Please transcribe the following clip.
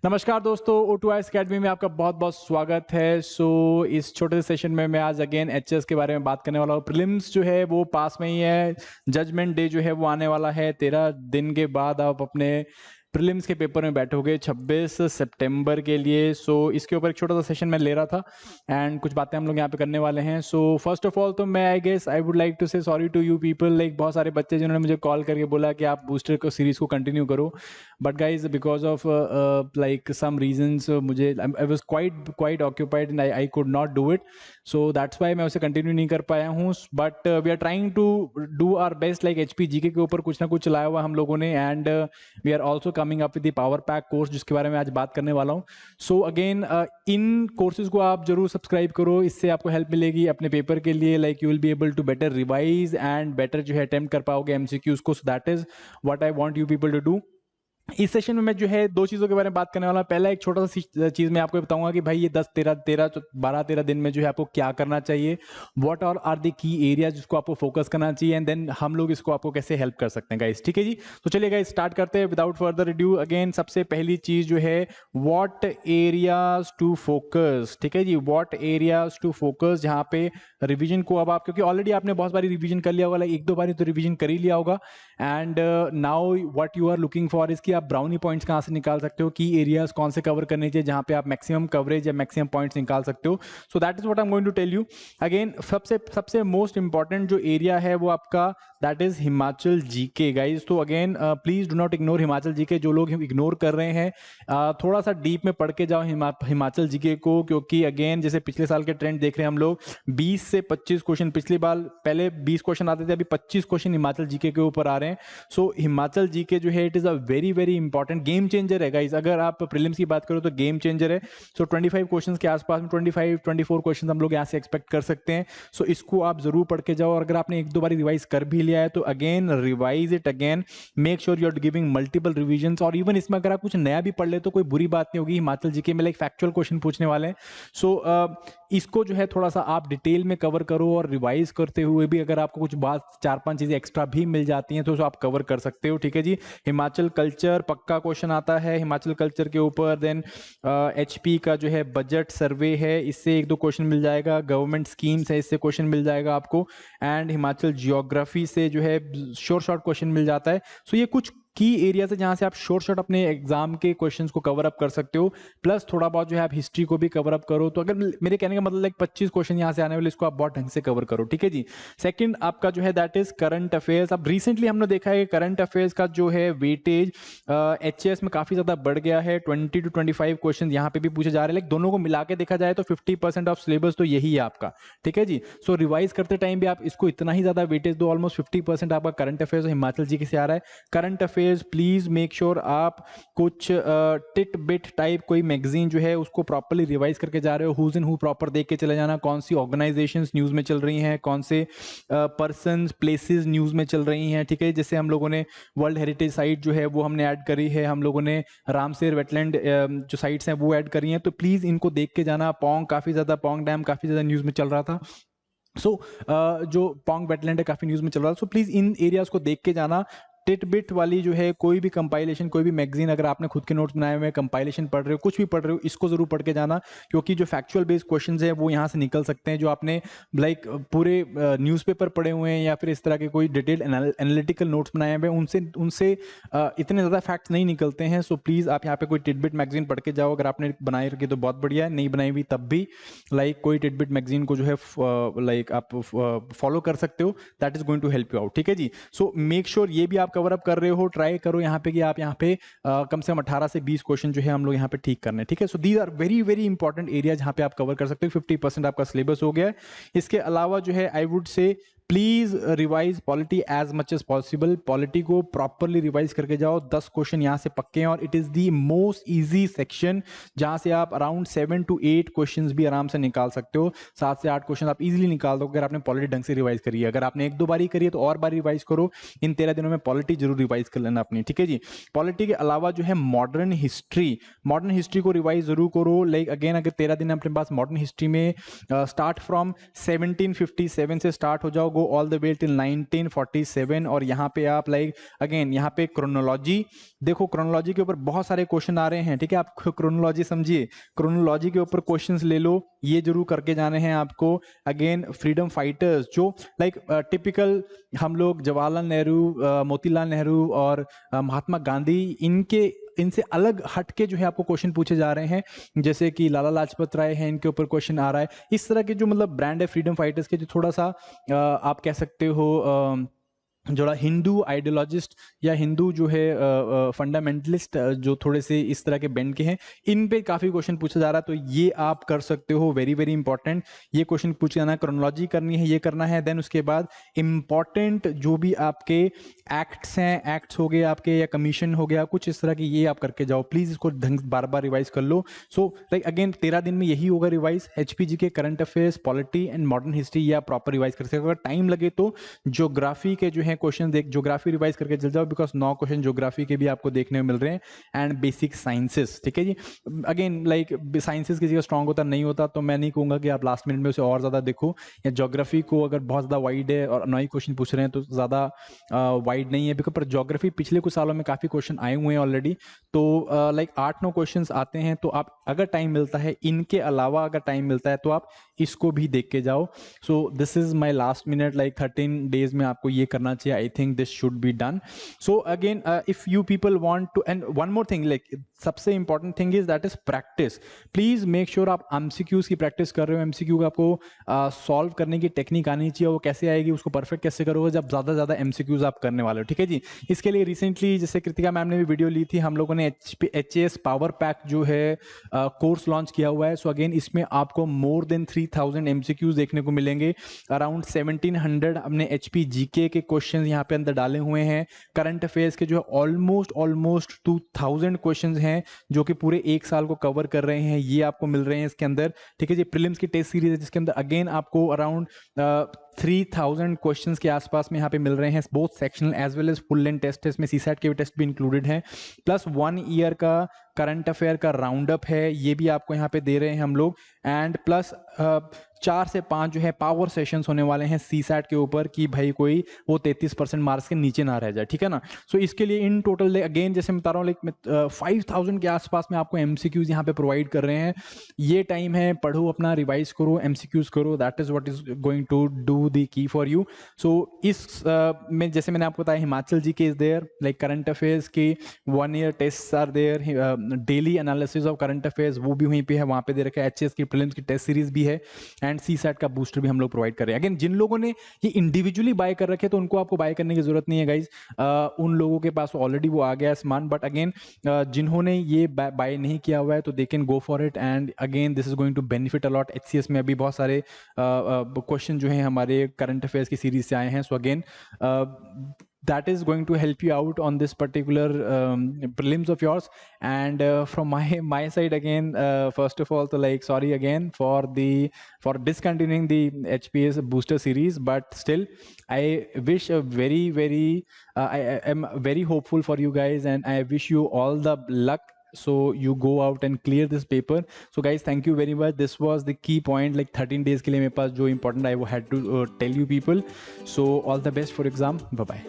नमस्कार दोस्तों, O2IS academy में आपका बहुत बहुत स्वागत है। इस छोटे से सेशन में मैं आज अगेन एचएस के बारे में बात करने वाला हूँ। प्रीलिम्स जो है वो पास में ही है, जजमेंट डे जो है वो आने वाला है। 13 दिन के बाद आप अपने प्रीलिम्स के पेपर में बैठोगे 26 सितंबर के लिए। इसके ऊपर एक छोटा सा सेशन मैं ले रहा था एंड कुछ बातें हम लोग यहाँ पे करने वाले हैं। फर्स्ट ऑफ ऑल तो मैं I would like to say sorry to you people, like बहुत सारे बच्चे जिन्होंने मुझे कॉल करके बोला कि आप बूस्टर को सीरीज को कंटिन्यू करो, but guys because of like some reasons मुझे I was quite occupied and I could not do it, so that's why मैं उसे कंटिन्यू नहीं कर पाया हूँ। But we are trying to do our best, like HP GK के ऊपर कुछ ना कुछ चलाया हुआ हम लोगों ने, and we are also coming up with the power pack course जिसके बारे में आज बात करने वाला हूँ। अगेन इन कोर्सेज को आप जरूर सब्सक्राइब करो, इससे आपको हेल्प मिलेगी अपने पेपर के लिए। Like you will be able to better revise and better जो है अटेम्प्ट कर पाओगे एमसीक्यूज को। So that is what I want you people to do. इस सेशन में मैं जो है दो चीजों के बारे में बात करने वाला हूं। पहला एक छोटा सा चीज मैं आपको बताऊंगा कि भाई ये 12-13 दिन में जो है आपको क्या करना चाहिए, what are the key area जिसको आपको फोकस करना चाहिए, एंड देन हम लोग इसको आपको कैसे हेल्प कर सकते हैं गाइस। ठीक है जी, तो चलिए गाइस स्टार्ट करते हैं विदाउट फर्दर रिड्यू। अगेन सबसे पहली चीज जो है व्हाट एरियाज टू फोकस। ठीक है जी, व्हाट एरियाज टू फोकस, जहां पे रिवीजन को अब आप, क्योंकि ऑलरेडी आपने बहुत बारी रिवीजन कर लिया होगा, एक दो बारी तो रिवीजन कर ही लिया होगा, and now what you are looking for इसकी आप ब्राउनी पॉइंट्स कहां से निकाल सकते हो, की एरियाज कौन से कवर करने चाहिए जहां पे आप मैक्सिमम कवरेज या मैक्सिमम पॉइंट्स निकाल सकते हो। So that is what I am going to tell you. Again सबसे सबसे मोस्ट इंपॉर्टेंट जो एरिया है वो आपका that is Himachal GK guys. तो again please do not ignore Himachal GK. जो लोग इग्नोर कर रहे हैं थोड़ा सा डीप में पढ़ के जाओ हिमाचल जीके को, क्योंकि अगेन जैसे पिछले साल के ट्रेंड देख रहे हैं हम लोग, 20 से 25 क्वेश्चन, पिछली बार पहले 20 क्वेश्चन आते थे, अभी 25 क्वेश्चन हिमाचल जीके के ऊपर आ रहे हैं। हिमाचल जीके जो है it is a very very important game changer है गाइज। अगर आप प्रीलिम्स की बात करो तो गेम चेंजर है। 25 क्वेश्चंस के आसपास में 24 क्वेश्चंस हम लोग यहाँ से एक्सपेक्ट कर सकते हैं। इसको आप जरूर पढ़ के जाओ, और अगर आपने एक दो बार रिवाइज कर भी लिया है तो again revise it again, make sure you are giving multiple revisions. और इवन इसमें अगर आप कुछ नया भी पढ़ ले तो कोई बुरी बात नहीं होगी। हिमाचल जीके में लाइक फैक्चुअल क्वेश्चन पूछने वाले हैं, इसको जो है थोड़ा सा आप डिटेल में कवर करो, और रिवाइज करते हुए भी अगर आपको कुछ बात 4-5 चीजें एक्स्ट्रा भी मिल जाती हैं तो आप कवर कर सकते हो। ठीक है जी, हिमाचल कल्चर पक्का क्वेश्चन आता है हिमाचल कल्चर के ऊपर। देन एचपी का जो है बजट सर्वे है, इससे एक दो क्वेश्चन मिल जाएगा। गवर्नमेंट स्कीम्स है, इससे क्वेश्चन मिल जाएगा आपको। एंड हिमाचल जियोग्राफी से जो है शॉर्ट क्वेश्चन मिल जाता है। ये कुछ की एरियाज है जहां से आप शॉर्ट अपने एग्जाम के क्वेश्चंस को कवर अप कर सकते हो। प्लस थोड़ा बहुत जो है आप हिस्ट्री को भी कवर अप करो। तो अगर मेरे कहने का मतलब लाइक 25 क्वेश्चन यहां से आने वाले, इसको आप बहुत ढंग से कवर करो। ठीक है जी, सेकंड आपका जो है दैट इज करंट अफेयर्स। अब रिसेंटली हमने देखा है करंट अफेयर्स का जो है वेटेज एचएस में काफी ज्यादा बढ़ गया है। 20 to 25 क्वेश्चन यहाँ पे भी पूछे जा रहे हैं। लाइक दोनों को मिला के देखा जाए तो 50% ऑफ सिलेबस तो यही है आपका। ठीक है जी, रिवाइज करते टाइम भी आप इसको इतना ही ज्यादा वेटेज दो। ऑलमोस्ट 50% आपका करंट अफेयर्स हिमाचल जी के से आ रहा है। Current affairs please make sure आप कुछ टिट बिट टाइप कोई मैगजीन जो है उसको प्रॉपर्ली रिवाइज करके जा रहे हो। हुज इन हु प्रॉपर देख के चले जाना, कौन सी ऑर्गेनाइजेशंस न्यूज में चल रही हैं, कौन से पर्सन्स प्लेसेस न्यूज में चल रही हैं। ठीक है, जैसे हम लोगों ने वर्ल्ड हेरिटेज साइट जो है वो हमने ऐड करी है, हम लोगों ने रामसेर वेटलैंड जो साइट्स हैं वो ऐड करी हैं। तो प्लीज इनको देख के जाना। पोंग डैम काफी ज्यादा न्यूज में चल रहा था। जो पोंग वेटलैंड है काफी न्यूज में चल रहा था। प्लीज इन एरियाज को देख के जाना। टिट बिट वाली जो है कोई भी कंपाइलेशन, कोई भी मैगजीन, अगर आपने खुद के नोट्स बनाए हुए हैं, कंपाइलेशन पढ़ रहे हो, कुछ भी पढ़ रहे हो, इसको जरूर पढ़ के जाना, क्योंकि जो फैक्चुअल बेस्ड क्वेश्चंस है वो यहाँ से निकल सकते हैं। जो आपने लाइक पूरे न्यूज़पेपर पढ़े हुए हैं या फिर इस तरह के कोई डिटेल एनालिटिकल नोट्स बनाए हुए हैं, उनसे इतने ज्यादा फैक्ट्स नहीं निकलते हैं। प्लीज आप यहाँ पे कोई टिट बिट मैगजीन पढ़ के जाओ। अगर आपने बनाई रखी तो बहुत बढ़िया है, नहीं बनाई हुई तब भी लाइक कोई टिट बिट मैगजीन को जो है लाइक आप फॉलो कर सकते हो। That is going to help you out. ठीक है जी, मेक श्योर ये भी आप कवर अप कर रहे हो। ट्राई करो यहाँ पे कि आप यहाँ पे कम से कम 18 से 20 क्वेश्चन जो है हम लोग यहाँ पे ठीक करने। ठीक है, these are very very important area जहाँ पे आप कवर कर सकते हो। 50% आपका सिलेबस हो गया है। इसके अलावा जो है I would say please revise polity as much as possible. Polity को प्रॉपरली रिवाइज करके जाओ। 10 क्वेश्चन यहाँ से पक्के हैं, और it is the most easy section जहां से आप अराउंड 7 to 8 क्वेश्चंस भी आराम से निकाल सकते हो। 7 से 8 क्वेश्चन आप इजीली निकाल दो अगर आपने पॉलिटी ढंग से रिवाइज करी है। अगर आपने एक दो बारी करी है तो और बार रिवाइज करो। इन 13 दिनों में पॉलिटी जरूर रिवाइज कर लेना अपनी। ठीक है जी, पॉलिटी के अलावा जो है मॉडर्न हिस्ट्री को रिवाइज जरूर करो। लाइक अगेन अगर 13 दिन अपने पास मॉडर्न हिस्ट्री में स्टार्ट फ्रॉम 1757 से स्टार्ट हो जाओ, go all the way till 1947 और यहाँ पे आप लाइक अगेन यहाँ पे क्रोनोलॉजी देखो, क्रोनोलॉजी के ऊपर बहुत सारे क्वेश्चन आ रहे हैं, ठीक है, आप क्रोनोलॉजी समझिए, क्रोनोलॉजी के ऊपर क्वेश्चंस ले लो, ये जरूर करके जाने हैं आपको। अगेन फ्रीडम फाइटर्स जो लाइक टिपिकल हम लोग जवाहरलाल नेहरू, मोतीलाल नेहरू और महात्मा गांधी, इनसे अलग हटके जो है आपको क्वेश्चन पूछे जा रहे हैं, जैसे कि लाला लाजपत राय है, इनके ऊपर क्वेश्चन आ रहा है। इस तरह के जो मतलब ब्रांड है फ्रीडम फाइटर्स के, जो थोड़ा सा आप कह सकते हो जो हिंदू आइडियोलॉजिस्ट या हिंदू जो है फंडामेंटलिस्ट जो थोड़े से इस तरह के बैंड के हैं, इन पे काफ़ी क्वेश्चन पूछा जा रहा है, तो ये आप कर सकते हो, वेरी वेरी इंपॉर्टेंट ये क्वेश्चन पूछा जाना है, क्रोनोलॉजी करनी है, ये करना है। देन उसके बाद इंपॉर्टेंट जो भी आपके एक्ट्स हैं, एक्ट्स हो गए आपके या कमीशन हो गया कुछ इस तरह की, ये आप करके जाओ प्लीज़, इसको ढंग बार बार रिवाइज कर लो। सो लाइक अगेन 13 दिन में यही होगा रिवाइज, एचपीजी के current affairs, polity and modern history, ये आप प्रॉपर रिवाइज कर सकते हो। अगर टाइम लगे तो ज्योग्राफी के जो है क्वेश्चन देख, ज्योग्राफी रिवाइज करके चल जाओ, बिकॉज 9 क्वेश्चन ज्योग्राफी के भी आपको देखने में मिल रहे हैं, एंड बेसिक साइंसेस, ठीक है जी। अगेन लाइक साइंसेस किसी का स्ट्रांग होता नहीं होता, तो मैं नहीं कहूंगा कि आप लास्ट मिनट में उसे और ज्यादा देखो, या ज्योग्राफी को अगर बहुत ज्यादा वाइड है और 9 क्वेश्चन पूछ रहे हैं तो ज्यादा वाइड नहीं है, बिकॉज पर ज्योग्राफी पिछले कुछ सालों में काफी क्वेश्चन आए हुए हैं ऑलरेडी, तो लाइक 8-9 क्वेश्चन आते हैं, तो आप अगर टाइम मिलता है, इनके अलावा अगर टाइम मिलता है तो आप इसको भी देख के जाओ। So this is my last minute, like 13 days में आपको ये करना चाहिए, I think this should be done. So again if you people want to, and one more thing, like सबसे important thing is that is practice. Please make sure आप MCQs की practice कर रहे हो, एमसीक्यू आपको सॉल्व करने की technique आनी चाहिए, वो कैसे आएगी, उसको परफेक्ट कैसे करोगे जब ज्यादा एमसीक्यूज आप करने वाले हो, ठीक है जी। इसके लिए रिसेंटली जैसे कृतिका मैम ने भी वीडियो ली थी, हम लोगों ने HAS पावर पैक जो है कोर्स लॉन्च किया हुआ है। सो अगेन इसमें आपको मोर देन 3000 एमसीक्यूज देखने को मिलेंगे, अराउंड 1700 हमने HPGK के क्वेश्चन यहाँ पे अंदर डाले हुए हैं, करंट अफेयर्स के जो है ऑलमोस्ट 2000 क्वेश्चन हैं जो कि पूरे एक साल को कवर कर रहे हैं, ये आपको मिल रहे हैं इसके अंदर, ठीक है जी। प्रीलिम्स की टेस्ट सीरीज है जिसके अंदर अगेन आपको अराउंड 3000 क्वेश्चंस के आसपास में यहाँ पे मिल रहे हैं, both sectional as well as full length test, इसमें सीसैट के भी टेस्ट भी इंक्लूडेड हैं, प्लस 1 ईयर का करंट अफेयर का राउंड अप है, ये भी आपको यहाँ पे दे रहे हैं हम लोग, एंड प्लस 4 से 5 जो है पावर सेशंस होने वाले हैं सीसैट के ऊपर, कि भाई कोई वो 33% मार्क्स के नीचे ना रह जाए, ठीक है ना। सो इसके लिए इन टोटल अगेन जैसे मैं बता रहा हूँ, लाइक 5000 के आसपास में आपको एमसीक्यूज यहाँ पे प्रोवाइड कर रहे हैं। ये टाइम है, पढ़ो अपना, रिवाइज करो, एमसीक्यूज करो, that is what is going to do the key for you. So इस में जैसे मैंने आपको बताया, Himachal G K is there, like current affairs के 1 year test are there, daily analysis of current affairs वो भी वहीं पे है, वहाँ पे दे रखा है, HAS की प्रीलिम्स की टेस्ट सीरीज भी है, एंड सीसैट का बूस्टर भी हम लोग प्रोवाइड कर रहे हैं। अगेन जिन लोगों ने ये इंडिविजुअली बाय कर रखे तो उनको आपको बाय करने की जरूरत नहीं है गाइज, उन लोगों के पास ऑलरेडी वो आ गया है सामान, बट अगेन जिन्होंने ये बाय नहीं किया हुआ है तो they can go for it, and again this is going to benefit a lot. HCS में अभी बहुत सारे क्वेश्चन जो हैं हमारे करंट अफेयर्स की सीरीज से आए हैं, so again that is going to help you out on this particular prelims of yours, and from my side again, first of all, so like sorry again for discontinuing the HPS booster series, but still I wish a very I am very hopeful for you guys, and I wish you all the luck, so you go out and clear this paper. So guys, thank you very much, this was the key point, like 13 days के लिए मेरे पास जो important I had to tell you people. So all the best for exam, bye bye.